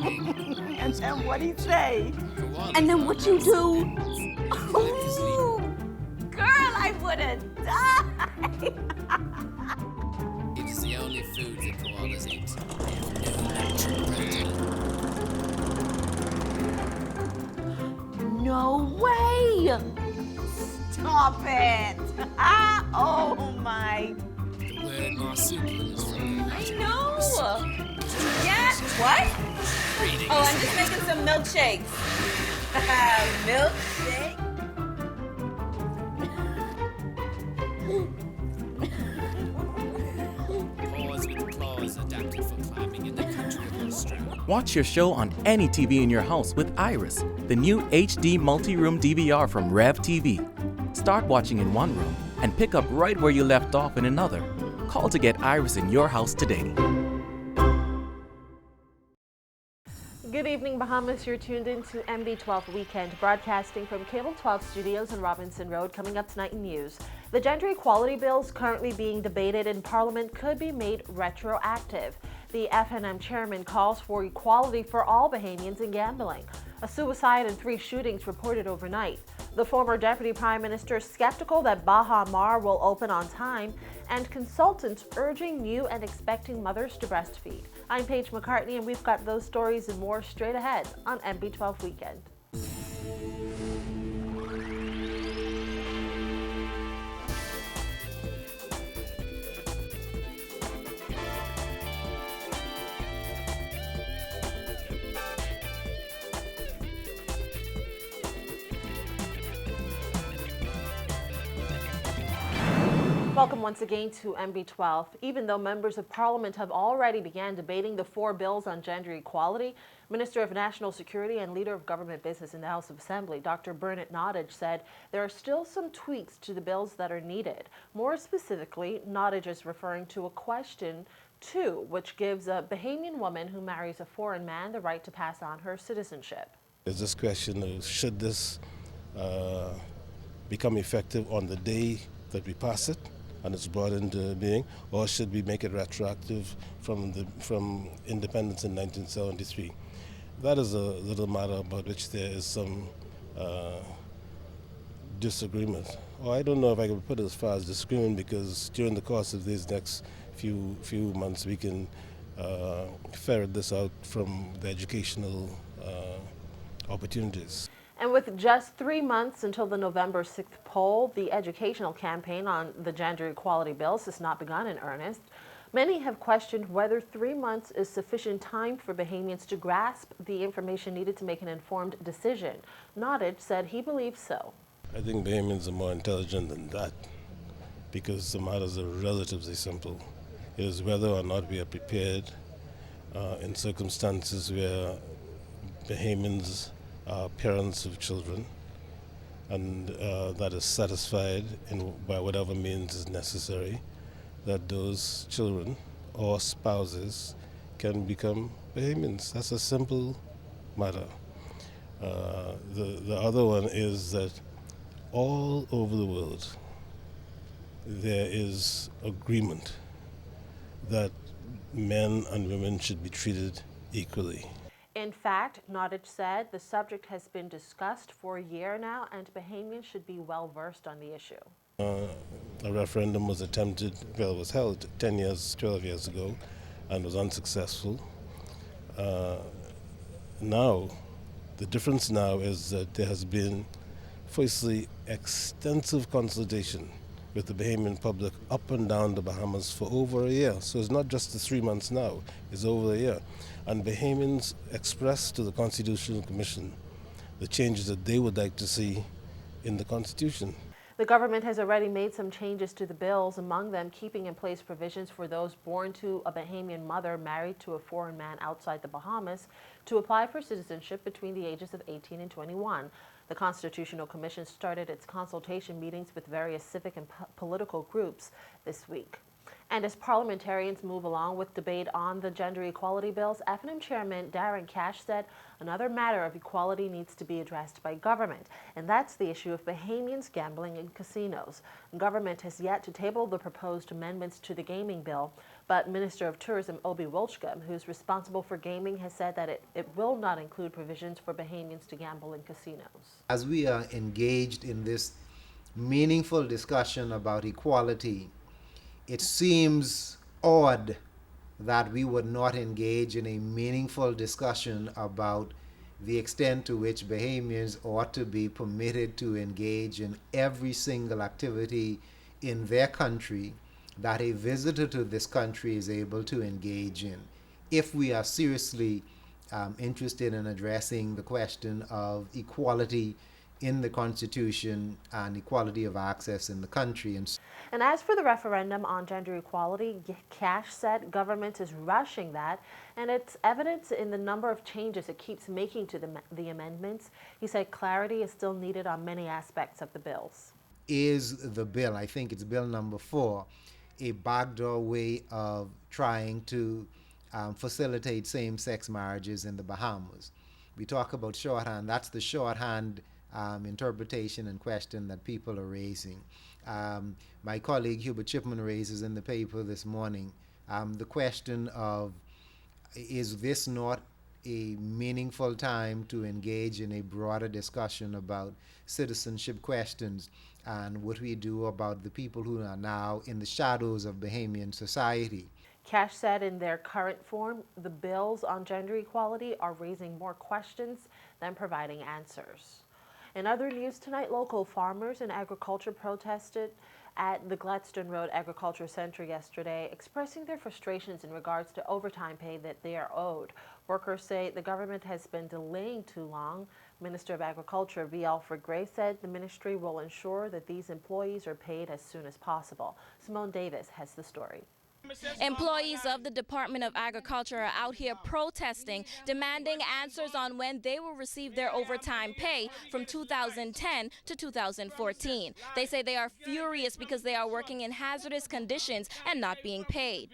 And then what he say? And then what you do? Ooh, girl, I would have died. It is the only food that koalas eat. They have no natural protein. No way! Stop it! Oh my! The word marsupial is from the I Latin know! marsupium. Yeah, what? Breeding Oh, is I'm just making some milkshakes. Milkshake? paws with claws adapted for climbing in the country of Australia. Watch your show on any TV in your house with Iris, the new HD multi-room DVR from Rev TV. Start watching in one room and pick up right where you left off in another. Call to get Iris in your house today. Good evening, Bahamas. You're tuned in to MB12 Weekend, broadcasting from Cable 12 Studios on Robinson Road. Coming up tonight in news, the gender equality bills currently being debated in Parliament could be made retroactive. The FNM chairman calls for equality for all Bahamians in gambling. A suicide and 3 shootings reported overnight. The former Deputy Prime Minister skeptical that Baha Mar will open on time, and consultants urging new and expecting mothers to breastfeed. I'm Paige McCartney, and we've got those stories and more straight ahead on MB12 Weekend. Welcome once again to MB12. Even though members of Parliament have already began debating the 4 bills on gender equality, Minister of National Security and Leader of Government Business in the House of Assembly, Dr. Bernard Nottage, said there are still some tweaks to the bills that are needed. More specifically, Nottage is referring to a question 2, which gives a Bahamian woman who marries a foreign man the right to pass on her citizenship. There's this question of should this become effective on the day that we pass it and it's brought into being, or should we make it retroactive from independence in 1973? That is a little matter about which there is some disagreement. Or I don't know if I can put it as far as disagreement, because during the course of these next few months we can ferret this out from the educational opportunities. And with just 3 months until the November 6th poll, the educational campaign on the gender equality bills has not begun in earnest. Many have questioned whether 3 months is sufficient time for Bahamians to grasp the information needed to make an informed decision. Nottage said he believes so. I think Bahamians are more intelligent than that, because the matters are relatively simple. It is whether or not we are prepared in circumstances where Bahamians are parents of children, and that is satisfied by whatever means is necessary, that those children or spouses can become Bahamians. That's a simple matter. The other one is that all over the world there is agreement that men and women should be treated equally. In fact, Nottage said the subject has been discussed for a year now, and Bahamians should be well versed on the issue. A referendum was attempted, well, it was held 12 years ago, and was unsuccessful. Now, the difference now is that there has been, firstly, extensive consultation with the Bahamian public up and down the Bahamas for over a year. So it's not just the 3 months now, it's over a year. And Bahamians expressed to the Constitutional Commission the changes that they would like to see in the Constitution. The government has already made some changes to the bills, among them keeping in place provisions for those born to a Bahamian mother married to a foreign man outside the Bahamas to apply for citizenship between the ages of 18 and 21. The Constitutional Commission started its consultation meetings with various civic and political groups this week. And as parliamentarians move along with debate on the gender equality bills, F&M Chairman Darren Cash said another matter of equality needs to be addressed by government, and that's the issue of Bahamians gambling in casinos. Government has yet to table the proposed amendments to the gaming bill, but Minister of Tourism Obi Wolchcom, who's responsible for gaming, has said that it will not include provisions for Bahamians to gamble in casinos. As we are engaged in this meaningful discussion about equality, it seems odd that we would not engage in a meaningful discussion about the extent to which Bahamians ought to be permitted to engage in every single activity in their country that a visitor to this country is able to engage in. If we are seriously interested in addressing the question of equality in the Constitution and equality of access in the country. And as for the referendum on gender equality, Cash said government is rushing that, and it's evident in the number of changes it keeps making to the amendments. He said clarity is still needed on many aspects of the bills. Is the bill, I think it's bill number 4, a backdoor way of trying to facilitate same-sex marriages in the Bahamas? We talk about shorthand. That's the shorthand interpretation and question that people are raising. My colleague Hubert Chipman raises in the paper this morning the question of, is this not a meaningful time to engage in a broader discussion about citizenship questions and what we do about the people who are now in the shadows of Bahamian society? Cash said in their current form, the bills on gender equality are raising more questions than providing answers. In other news tonight, local farmers and agriculture protested at the Gladstone Road Agriculture Center yesterday, expressing their frustrations in regards to overtime pay that they are owed. Workers say the government has been delaying too long. Minister of Agriculture V. Alfred Gray said the ministry will ensure that these employees are paid as soon as possible. Simone Davis has the story. Employees of the Department of Agriculture are out here protesting, demanding answers on when they will receive their overtime pay from 2010 to 2014. They say they are furious because they are working in hazardous conditions and not being paid.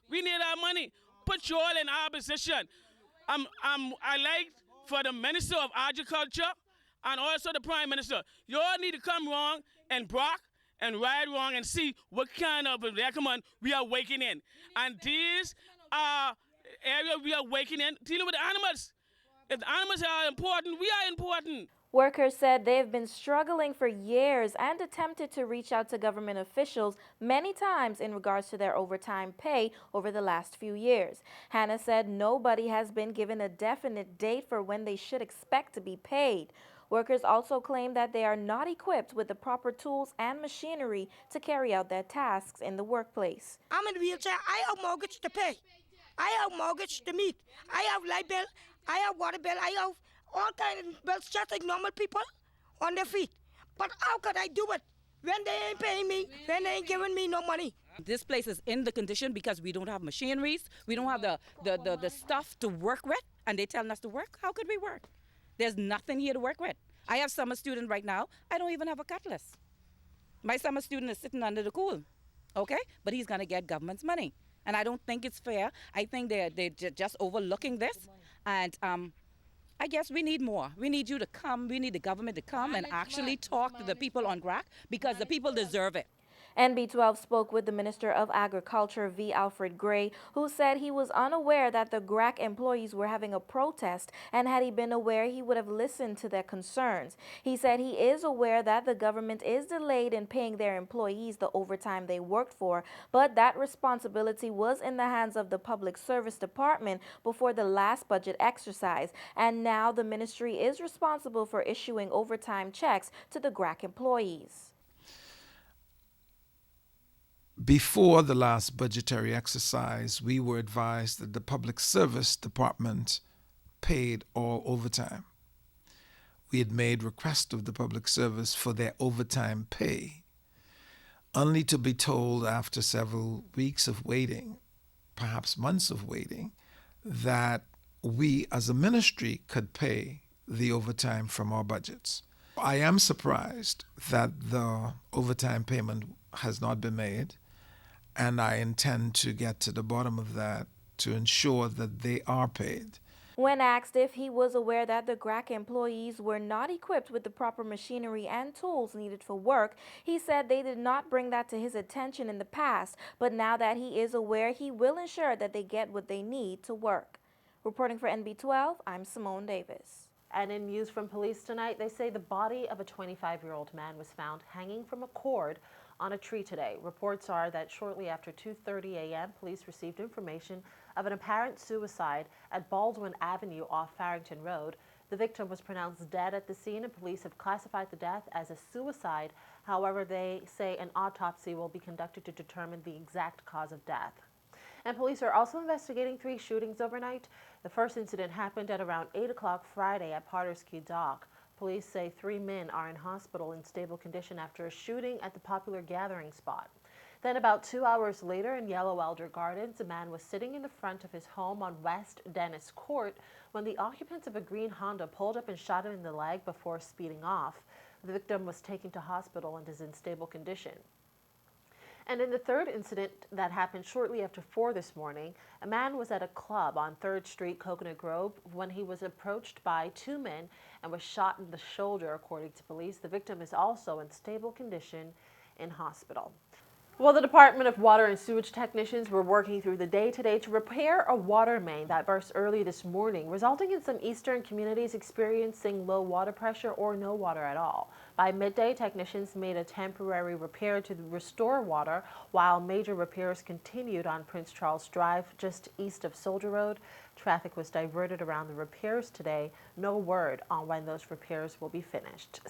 We need our money. Put you all in our position. I like for the Minister of Agriculture and also the Prime Minister, you all need to come wrong and block and ride wrong and see what kind of recommend we are waking in. And these are areas we are waking in, dealing with the animals. If the animals are important, we are important. Workers said they have been struggling for years and attempted to reach out to government officials many times in regards to their overtime pay over the last few years. Hannah said nobody has been given a definite date for when they should expect to be paid. Workers also claim that they are not equipped with the proper tools and machinery to carry out their tasks in the workplace. I'm in a wheelchair. I have mortgage to pay. I have mortgage to meet. I have light bill. I have water bill. I have all kinds of bills just like normal people on their feet. But how could I do it when they ain't paying me, when they ain't giving me no money? This place is in the condition because we don't have machineries. We don't have the stuff to work with, and they telling us to work. How could we work? There's nothing here to work with. I have summer student right now. I don't even have a cutlass. My summer student is sitting under the cool, okay? But he's going to get government's money. And I don't think it's fair. I think they're just overlooking this. And I guess we need more. We need you to come. We need the government to come and actually talk to the people on GRAC because the people deserve it. NB12 spoke with the Minister of Agriculture, V. Alfred Gray, who said he was unaware that the GRAC employees were having a protest, and had he been aware, he would have listened to their concerns. He said he is aware that the government is delayed in paying their employees the overtime they worked for, but that responsibility was in the hands of the Public Service Department before the last budget exercise, and now the ministry is responsible for issuing overtime checks to the GRAC employees. Before the last budgetary exercise, we were advised that the Public Service Department paid all overtime. We had made request of the Public Service for their overtime pay, only to be told after several weeks of waiting, perhaps months of waiting, that we as a ministry could pay the overtime from our budgets. I am surprised that the overtime payment has not been made. and I intend to get to the bottom of that to ensure that they are paid. When asked if he was aware that the GRAC employees were not equipped with the proper machinery and tools needed for work, he said they did not bring that to his attention in the past, but now that he is aware, he will ensure that they get what they need to work. Reporting for NB12, I'm Simone Davis. And in news from police tonight, they say the body of a 25-year-old man was found hanging from a cord on a tree today. Reports are that shortly after 2:30 a.m., police received information of an apparent suicide at Baldwin Avenue off Farrington Road. The victim was pronounced dead at the scene, and police have classified the death as a suicide. However, they say an autopsy will be conducted to determine the exact cause of death. And police are also investigating 3 shootings overnight. The first incident happened at around 8 o'clock Friday at Potters Key Dock. Police say 3 men are in hospital in stable condition after a shooting at the popular gathering spot. Then about 2 hours later in Yellow Elder Gardens, a man was sitting in the front of his home on West Dennis Court when the occupants of a green Honda pulled up and shot him in the leg before speeding off. The victim was taken to hospital and is in stable condition. And in the third incident that happened shortly after 4 this morning, a man was at a club on 3rd Street, Coconut Grove, when he was approached by 2 men and was shot in the shoulder, according to police. The victim is also in stable condition in hospital. Well, the Department of Water and Sewage technicians were working through the day today to repair a water main that burst early this morning, resulting in some eastern communities experiencing low water pressure or no water at all. By midday, technicians made a temporary repair to restore water, while major repairs continued on Prince Charles Drive, just east of Soldier Road. Traffic was diverted around the repairs today. No word on when those repairs will be finished.